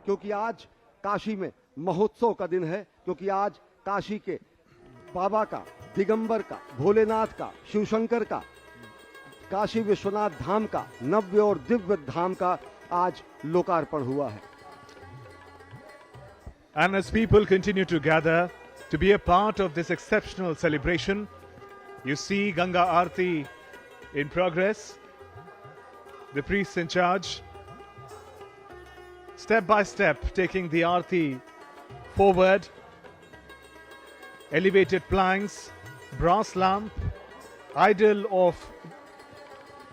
क्योंकि आज काशी में महोत्सव का दिन है, क्योंकि आज काशी के बाबा का, दिगंबर का, भोलेनाथ का, शिवशंकर का, काशी विश्वनाथ धाम का, नव्य और दिव्य धाम का आज लोकार्पण हुआ है। And as people continue to gather to be a part of this exceptional celebration, you see Ganga Aarti in progress. The priests in charge, step by step, taking the Aarti forward. Elevated planks, brass lamp, idol of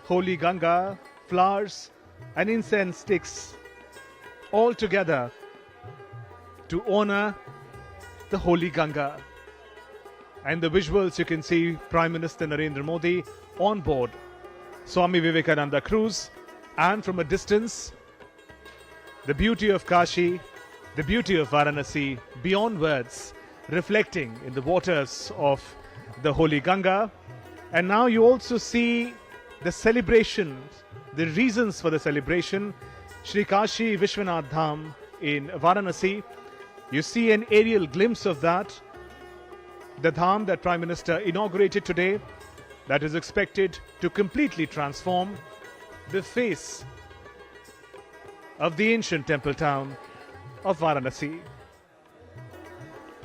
Holy Ganga, flowers and incense sticks, all together to honor the Holy Ganga. And the visuals, you can see Prime Minister Narendra Modi on board Swami Vivekananda cruise, and from a distance, the beauty of Kashi, the beauty of Varanasi, beyond words, reflecting in the waters of the Holy Ganga. And now you also see the celebration, the reasons for the celebration, Shri Kashi Vishwanath Dham in Varanasi. You see an aerial glimpse of that, the Dham that Prime Minister inaugurated today, that is expected to completely transform the face of the ancient temple town of Varanasi.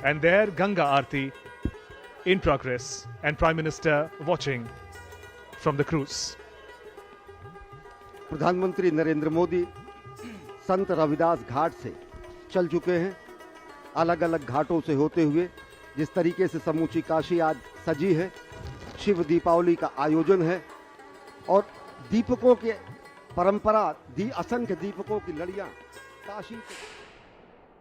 And there, Ganga Aarti in progress, and Prime Minister watching from the cruise. प्रधानमंत्री नरेंद्र मोदी संत रविदास घाट से चल चुके हैं। अलग अलग घाटों से होते हुए जिस तरीके से समूची काशी आज सजी है, शिव दीपावली का आयोजन है और दीपकों के परंपरा, असंख्य दीपकों की लड़ियां काशी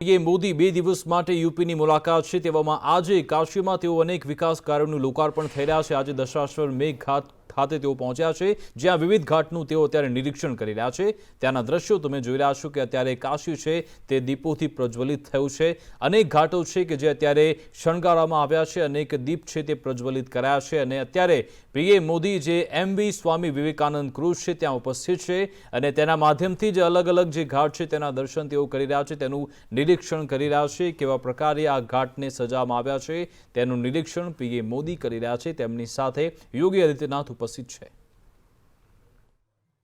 એ મોદી 2 દિવસ માટે યુપીની મુલાકાત છે, તેવામાં આજે કાશીમાં તેઓ અનેક વિકાસ કાર્યોનું લોકાર્પણ થઈ રહ્યા છે। આજે દશાશ્વર મેઘ ઘાટ ખાતે તેઓ પહોંચ્યા છે, જ્યાં વિવિધ ઘાટનું તેઓ અત્યારે નિરીક્ષણ કરી રહ્યા છે। ત્યાંના દ્રશ્યો તમે જોઈ રહ્યા છો કે અત્યારે કાશી છે તે દીપોથી પ્રજ્વલિત થયું છે। અનેક ઘાટો છે કે જે અત્યારે શણગારવામાં આવ્યા છે, અનેક દીપ છે તે પ્રજ્વલિત કરાયા છે અને અત્યારે પીએમ મોદી જે MV સ્વામી વિવેકાનંદ ક્રુઝ છે ત્યાં ઉપસ્થિત છે અને તેના માધ્યમથી જે અલગ અલગ જે ઘાટ છે તેના દર્શન તેઓ કરી રહ્યા છે, તેનું નિરીક્ષણ કરી રહ્યા છે। કેવા પ્રકારે આ ઘાટને સજાવવામાં આવ્યા છે તેનું નિરીક્ષણ પીએમ મોદી કરી રહ્યા છે। તેમની સાથે યોગી આદિત્યનાથ उपस्थित है।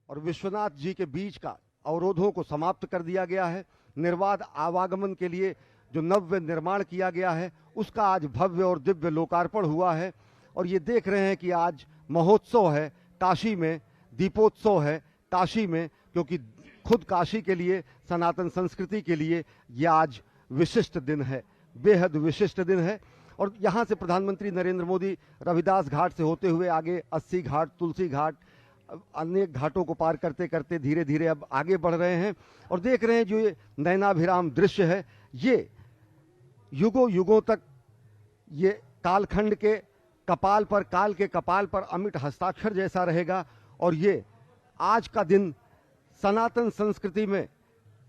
और विश्वनाथ जी के बीच का अवरोधों को समाप्त कर दिया गया है। निर्बाध आवागमन के लिए जो नव्य निर्माण किया गया है उसका आज भव्य और दिव्य लोकार्पण हुआ है। और ये देख रहे हैं कि आज महोत्सव है काशी में, दीपोत्सव है काशी में, क्योंकि खुद काशी के लिए, सनातन संस्कृति के लिए यह आज विशिष्ट दिन है, बेहद विशिष्ट दिन है। और यहाँ से प्रधानमंत्री नरेंद्र मोदी रविदास घाट से होते हुए आगे 80 घाट, तुलसी घाट, अन्य घाटों को पार करते करते धीरे धीरे अब आगे बढ़ रहे हैं और देख रहे हैं जो ये नयनाभिराम दृश्य है, ये युगों युगों तक ये कालखंड के कपाल पर, काल के कपाल पर अमिट हस्ताक्षर जैसा रहेगा। और ये आज का दिन सनातन संस्कृति में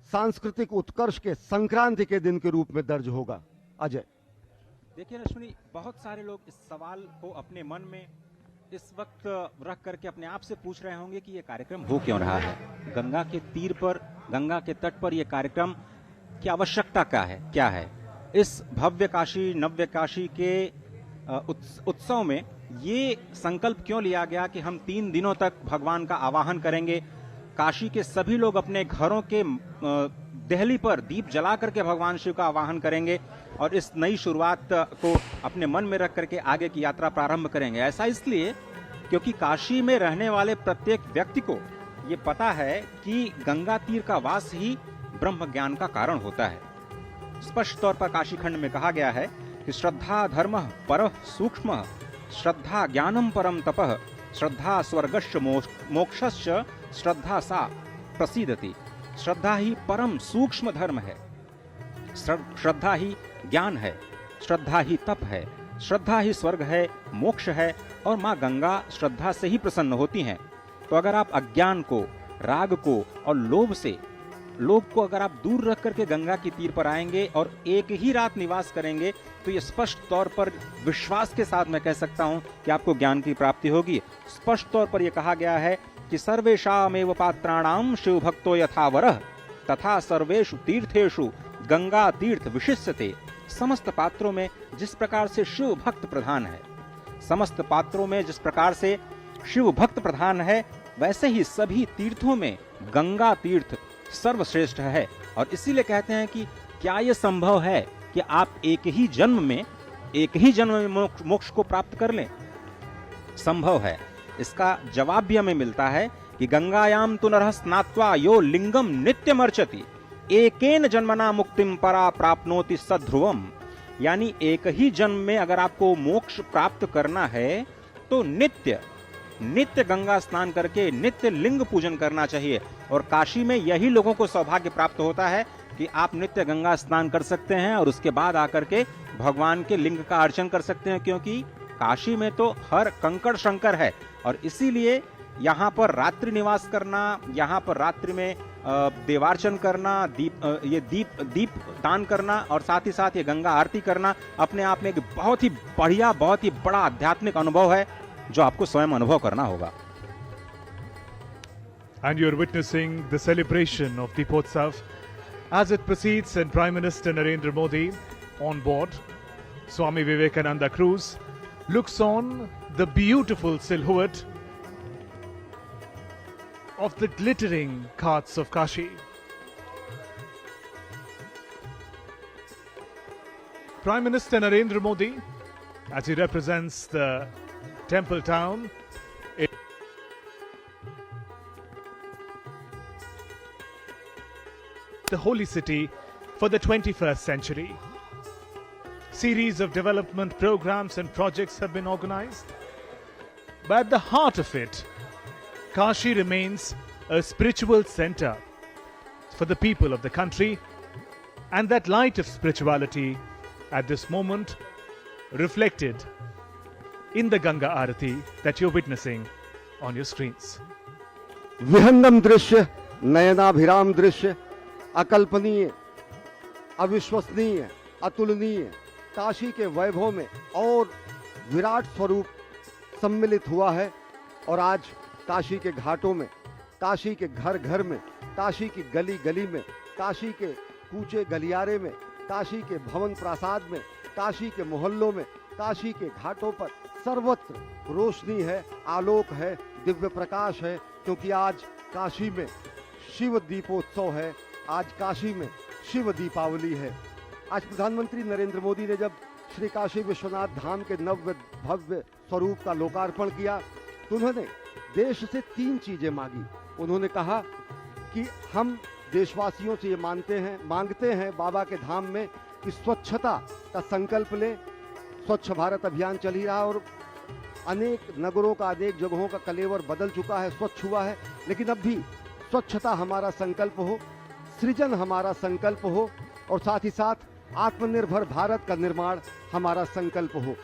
सांस्कृतिक उत्कर्ष के संक्रांति के दिन के रूप में दर्ज होगा। अजय। देखिए रश्मि, बहुत सारे लोग इस सवाल को अपने मन में इस वक्त रख करके अपने आप से पूछ रहे होंगे कि ये कार्यक्रम हो क्यों रहा है। गंगा के तीर पर, गंगा के तट पर यह कार्यक्रम की आवश्यकता क्या है। इस भव्य काशी, नव्य काशी के उत्सव में ये संकल्प क्यों लिया गया कि हम 3 दिनों तक भगवान का आवाहन करेंगे। काशी के सभी लोग अपने घरों के देहली पर दीप जला करके भगवान शिव का आवाहन करेंगे और इस नई शुरुआत को अपने मन में रख करके आगे की यात्रा प्रारंभ करेंगे। ऐसा इसलिए क्योंकि काशी में रहने वाले प्रत्येक व्यक्ति को ये पता है कि गंगा तीर का वास ही ब्रह्म ज्ञान का कारण होता है। स्पष्ट तौर पर काशी खंड में कहा गया है कि श्रद्धा धर्म परः सूक्ष्म, श्रद्धा ज्ञानम परम तपः, श्रद्धा स्वर्गश्च मोक्षश्च, श्रद्धा सा प्रसीदति। श्रद्धा ही परम सूक्ष्म धर्म है, श्रद्धा ही ज्ञान है, श्रद्धा ही तप है, श्रद्धा ही स्वर्ग है, मोक्ष है और माँ गंगा श्रद्धा से ही प्रसन्न होती हैं। तो अगर आप अज्ञान को, राग को और लोभ को अगर आप दूर रख करके गंगा की तीर पर आएंगे और एक ही रात निवास करेंगे तो ये स्पष्ट तौर पर विश्वास के साथ मैं कह सकता हूं कि आपको ज्ञान की प्राप्ति होगी। स्पष्ट तौर पर यह कहा गया है कि सर्वेषामेव पात्राणाम शिव भक्तो यथा वरः, तथा सर्वेषु तीर्थेषु गंगा तीर्थ विशिष्यते। समस्त पात्रों में जिस प्रकार से शिव भक्त प्रधान है, समस्त पात्रों में जिस प्रकार से शिव भक्त प्रधान है, वैसे ही सभी तीर्थों में गंगा तीर्थ सर्वश्रेष्ठ है। और इसीलिए कहते हैं कि क्या यह संभव है कि आप एक ही जन्म में मोक्ष को प्राप्त कर लें? संभव है। इसका जवाब भी हमें मिलता है कि गंगायाम तु नरः स्नात्वा यो लिंगम नित्यमर्चति एकेन जन्मना मुक्तिम परा प्राप्नोति सध्रुवम। यानी एक ही जन्म में अगर आपको मोक्ष प्राप्त करना है तो नित्य गंगा स्नान करके नित्य लिंग पूजन करना चाहिए। और काशी में यही लोगों को सौभाग्य प्राप्त होता है कि आप नित्य गंगा स्नान कर सकते हैं और उसके बाद आकर के भगवान के लिंग का अर्चन कर सकते हैं, क्योंकि काशी में तो हर कंकड़ शंकर है। और इसीलिए यहाँ पर रात्रि निवास करना, यहाँ पर रात्रि में देवार्चन करना, दीप दान करना और साथ ही साथ ये गंगा आरती करना अपने आप में एक बहुत ही बढ़िया, बहुत ही बड़ा आध्यात्मिक अनुभव है जो आपको स्वयं अनुभव करना होगा। And you're witnessing the celebration of Deepotsav as it proceeds, and Prime Minister Narendra Modi on board Swami Vivekananda cruise looks on the beautiful silhouette of the glittering ghats of Kashi. Prime Minister Narendra Modi, as he represents the temple town, the holy city for the 21st century. Series of development programs and projects have been organized, but at the heart of it, Kashi remains a spiritual center for the people of the country, and that light of spirituality at this moment reflected in the Ganga Arati that you're witnessing on your screens. विहंगम दृश्य, नयनाभिराम दृश्य, अकल्पनीय, अविश्वसनीय, अतुलनीय, काशी के वैभव में और विराट स्वरूप सम्मिलित हुआ है। और आज काशी के घाटों में, काशी के घर घर में, काशी की गली गली में, काशी के कूचे गलियारे में, काशी के भवन प्रासाद में, काशी के मोहल्लों में, काशी के घाटों पर सर्वत्र रोशनी है, आलोक है, दिव्य प्रकाश है, क्योंकि आज काशी में शिव दीपोत्सव है, आज काशी में शिव दीपावली है। आज प्रधानमंत्री नरेंद्र मोदी ने जब श्री काशी विश्वनाथ धाम के नव्य भव्य स्वरूप का लोकार्पण किया तो उन्होंने देश से 3 चीजें मांगी। उन्होंने कहा कि हम देशवासियों से ये मांगते हैं बाबा के धाम में कि स्वच्छता का संकल्प लें। स्वच्छ भारत अभियान चल ही रहा और अनेक नगरों का, अनेक जगहों का कलेवर बदल चुका है, स्वच्छ हुआ है, लेकिन अब भी स्वच्छता हमारा संकल्प हो, सृजन हमारा संकल्प हो और साथ ही साथ आत्मनिर्भर भारत का निर्माण हमारा संकल्प हो।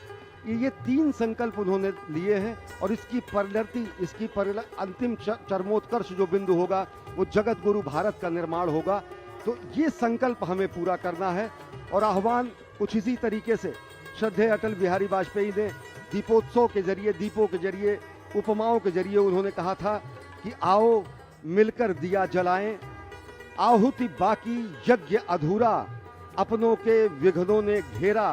ये 3 संकल्प उन्होंने लिए हैं और इसकी परिणति, इसकी अंतिम चरमोत्कर्ष जो बिंदु होगा वो जगत गुरु भारत का निर्माण होगा। तो ये संकल्प हमें पूरा करना है और आह्वान कुछ इसी तरीके से श्रद्धेय अटल बिहारी वाजपेयी ने दीपोत्सव के जरिए, दीपों के जरिए, उपमाओं के जरिए उन्होंने कहा था कि आओ मिलकर दिया जलाएं, आहुति बाकी यज्ञ अधूरा, अपनों के विघ्नों ने घेरा,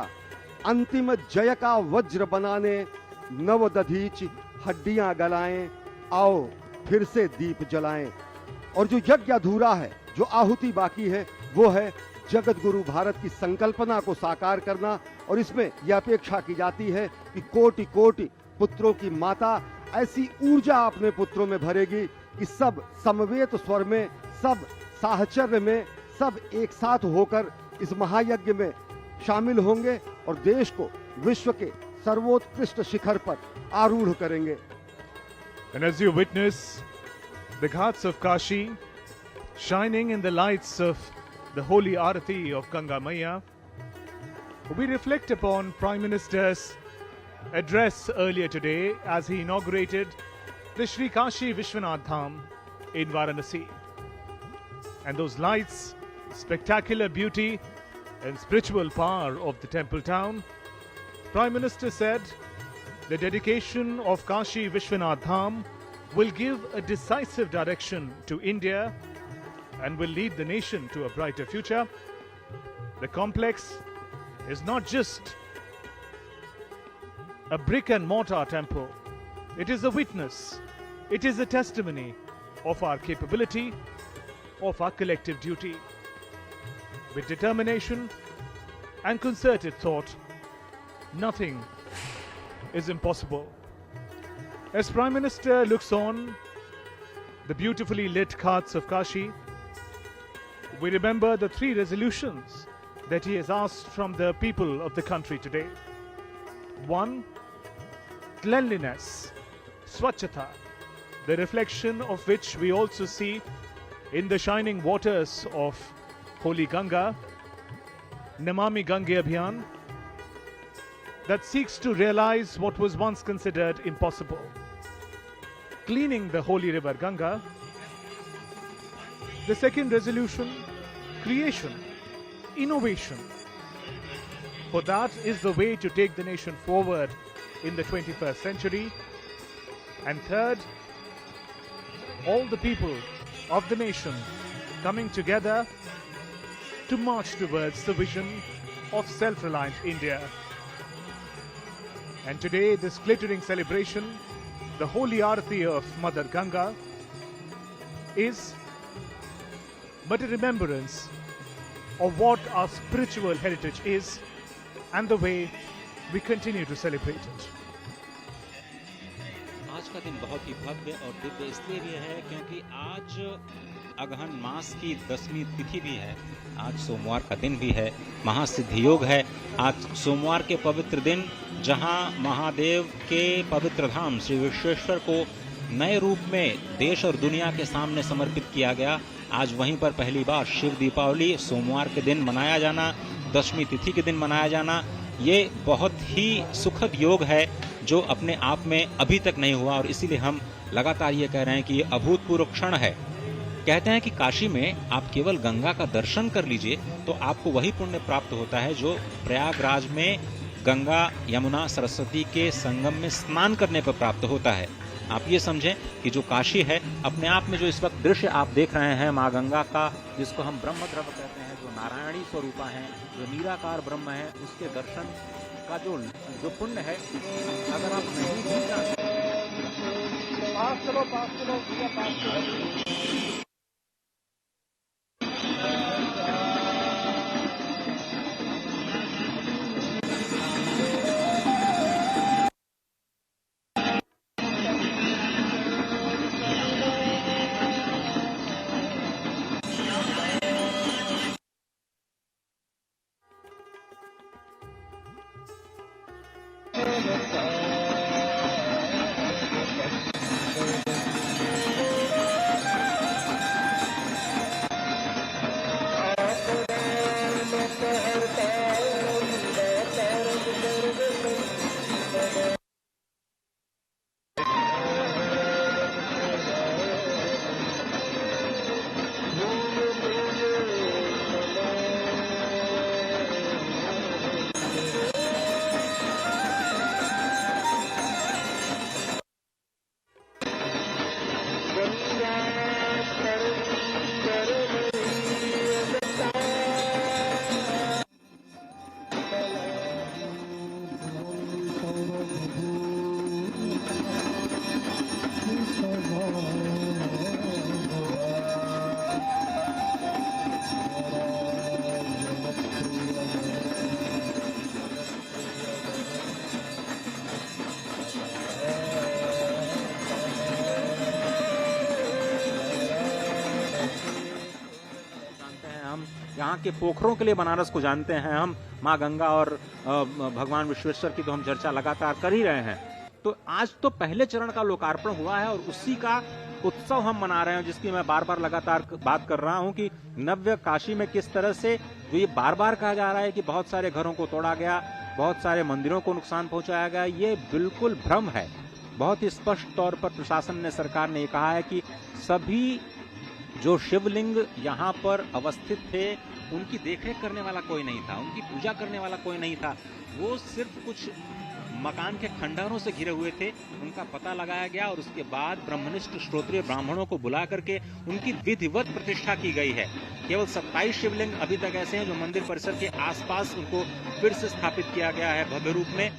अंतिम जय का वज्र बनाने नव दधीच हड्डियां गलाएं, आओ फिर से दीप जलाएं। और जो यज्ञ अधूरा है, जो आहुति बाकी है, वो है जगत गुरु भारत की संकल्पना को साकार करना। और इसमें यह अपेक्षा की जाती है कि कोटि कोटि पुत्रों की माता ऐसी ऊर्जा अपने पुत्रों में भरेगी कि सब समवेत स्वर में, सब साहचर्य में, सब एक साथ होकर इस महायज्ञ में शामिल होंगे और देश को विश्व के सर्वोत्कृष्ट शिखर पर आरूढ़ करेंगे। And as you witness the ghats of Kashi shining in the lights of the holy Arati of Ganga Maiya, we reflect upon Prime Minister's address earlier today as he inaugurated the Sri Kashi Vishwanath Dham in Varanasi. And those lights, spectacular beauty and spiritual power of the temple town, Prime Minister said the dedication of Kashi Vishwanath Dham will give a decisive direction to India and will lead the nation to a brighter future. The complex is not just a brick and mortar temple. It is a witness. It is a testimony of our capability, of our collective duty. With determination and concerted thought, nothing is impossible. As Prime Minister looks on the beautifully lit ghats of Kashi, we remember the 3 resolutions that he has asked from the people of the country today. 1. Cleanliness, Swachhata, the reflection of which we also see in the shining waters of Holy Ganga, Namami Gange Abhiyan, that seeks to realize what was once considered impossible. Cleaning the holy river Ganga. The second resolution, creation, innovation. For that is the way to take the nation forward in the 21st century. And third, all the people of the nation coming together to march towards the vision of self-reliant India. And today, this glittering celebration, the holy Aarti of Mother Ganga, is but a remembrance of what our spiritual heritage is and the way we continue to celebrate it. आज का दिन बहुत ही भव्य और दिव्य इसलिए भी है क्योंकि आज अगहन मास की 10वीं तिथि भी है। आज सोमवार का दिन भी है, महासिद्धि योग है। आज सोमवार के पवित्र दिन जहां महादेव के पवित्र धाम श्री विश्वेश्वर को नए रूप में देश और दुनिया के सामने समर्पित किया गया, आज वहीं पर पहली बार शिव दीपावली सोमवार के दिन मनाया जाना, 10वीं तिथि के दिन मनाया जाना, ये बहुत ही सुखद योग है जो अपने आप में अभी तक नहीं हुआ। और इसीलिए हम लगातार ये कह रहे हैं कि ये अभूतपूर्व क्षण है। कहते हैं कि काशी में आप केवल गंगा का दर्शन कर लीजिए तो आपको वही पुण्य प्राप्त होता है जो प्रयागराज में गंगा यमुना सरस्वती के संगम में स्नान करने पर प्राप्त होता है। आप ये समझें कि जो काशी है, अपने आप में जो इस वक्त दृश्य आप देख रहे हैं माँ गंगा का, जिसको हम ब्रह्म द्रव कहते हैं, जो नारायणी स्वरूपा है, जो निराकार ब्रह्म है, उसके दर्शन का जो पुण्य है, अगर आप नहीं भी जानते यहाँ के पोखरों के लिए बनारस को जानते हैं हम, माँ गंगा और भगवान विश्वेश्वर की तो हम चर्चा लगातार कर ही रहे हैं। तो आज तो पहले चरण का लोकार्पण हुआ है और उसी का उत्सव हम मना रहे हैं, जिसकी मैं बार बार लगातार बात कर रहा हूं कि नव्य काशी में किस तरह से जो ये बार बार कहा जा रहा है कि बहुत सारे घरों को तोड़ा गया, बहुत सारे मंदिरों को नुकसान पहुंचाया गया, ये बिल्कुल भ्रम है। बहुत ही स्पष्ट तौर पर प्रशासन ने, सरकार ने कहा है कि सभी जो शिवलिंग यहाँ पर अवस्थित थे उनकी देखरेख करने वाला कोई नहीं था, उनकी पूजा करने वाला कोई नहीं था। वो सिर्फ कुछ मकान के खंडहरों से घिरे हुए थे, उनका पता लगाया गया और उसके बाद ब्रह्मनिष्ठ श्रोत्रिय ब्राह्मणों को बुला करके उनकी विधिवत प्रतिष्ठा की गई है। केवल 27 शिवलिंग अभी तक ऐसे हैं जो मंदिर परिसर के आसपास उनको फिर से स्थापित किया गया है भव्य रूप में।